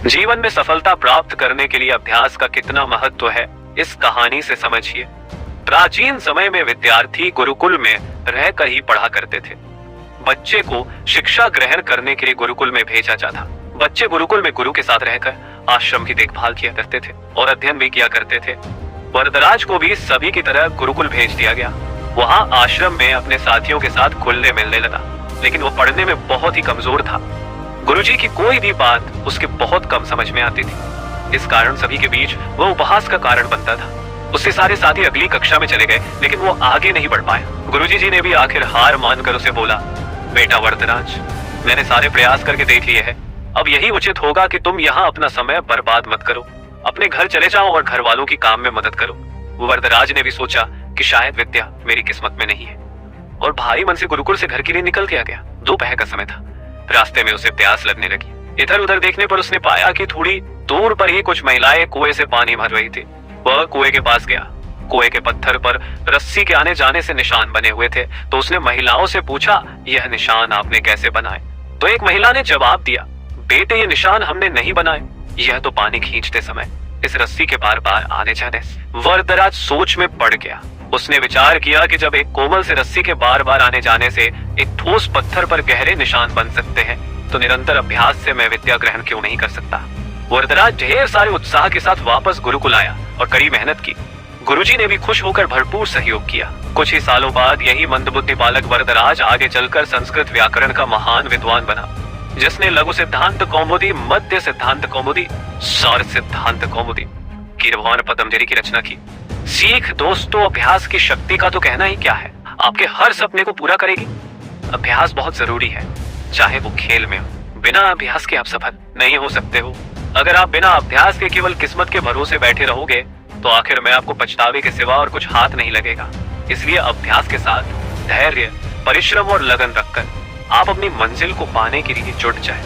जीवन में सफलता प्राप्त करने के लिए अभ्यास का कितना महत्व है, इस कहानी से समझिए। प्राचीन समय में विद्यार्थी गुरुकुल में रहकर ही पढ़ा करते थे। बच्चे को शिक्षा ग्रहण करने के लिए गुरुकुल में भेजा जाता। बच्चे गुरुकुल में गुरु के साथ रहकर आश्रम की देखभाल किया करते थे और अध्ययन भी किया करते थे। वरदराज को भी सभी की तरह गुरुकुल भेज दिया गया। वहाँ आश्रम में अपने साथियों के साथ घुलने मिलने लगा, लेकिन वो पढ़ने में बहुत ही कमजोर था। गुरुजी की कोई भी बात उसके बहुत कम समझ में आती थी। इस कारण सभी के बीच वो उपहास का कारण बनता था। उससे सारे साथी अगली कक्षा में चले गए, लेकिन वो आगे नहीं बढ़ पाया। गुरुजी जी ने भी आखिर हार मानकर उसे बोला, बेटा वरदराज, मैंने सारे प्रयास करके देख लिए हैं। अब यही उचित होगा कि तुम यहाँ अपना समय बर्बाद मत करो। अपने घर चले जाओ और घर वालों की काम में मदद करो। वरदराज ने भी सोचा कि शायद विद्या मेरी किस्मत में नहीं है, और भारी मन से गुरुकुल से घर के लिए निकल के आ गया। दोपहर का समय था। रास्ते में उसे प्यास लगने लगी। इधर उधर देखने पर उसने पाया कि थोड़ी दूर पर ही कुछ महिलाएं कुएं से पानी भर रही थी। वह कुएं के पास गया। कुएं के पत्थर पर रस्सी के आने जाने से निशान बने हुए थे, तो उसने महिलाओं से पूछा, यह निशान आपने कैसे बनाए? तो एक महिला ने जवाब दिया, बेटे ये निशान हमने नहीं बनाए, यह तो पानी खींचते समय इस रस्सी के बार बार आने जाने से। वरदराज सोच में पड़ गया। उसने विचार किया कि जब एक कोमल से रस्सी के बार बार आने जाने से एक ठोस पत्थर पर गहरे निशान बन सकते हैं, तो निरंतर अभ्यास से मैं विद्या ग्रहण क्यों नहीं कर सकता। वरदराज ढेर सारे उत्साह के साथ वापस गुरुकुल आया और कड़ी मेहनत की। गुरुजी ने भी खुश होकर भरपूर सहयोग किया। कुछ ही सालों बाद यही मंदबुद्धि बालक वरदराज आगे चलकर संस्कृत व्याकरण का महान विद्वान बना, जिसने लघु सिद्धांत कौमुदी, मध्य सिद्धांत कौमुदी, सौर सिद्धांत कौमुदी, कीरवान पतंजलि की रचना की। सीख दोस्तों, अभ्यास की शक्ति का तो कहना ही क्या है, आपके हर सपने को पूरा करेगी। अभ्यास बहुत जरूरी है, चाहे वो खेल में हो। बिना अभ्यास के आप सफल नहीं हो सकते हो। अगर आप बिना अभ्यास के केवल किस्मत के भरोसे बैठे रहोगे, तो आखिर में आपको पछतावे के सिवा और कुछ हाथ नहीं लगेगा। इसलिए अभ्यास के साथ धैर्य, परिश्रम और लगन रखकर आप अपनी मंजिल को पाने के लिए जुट जाएं।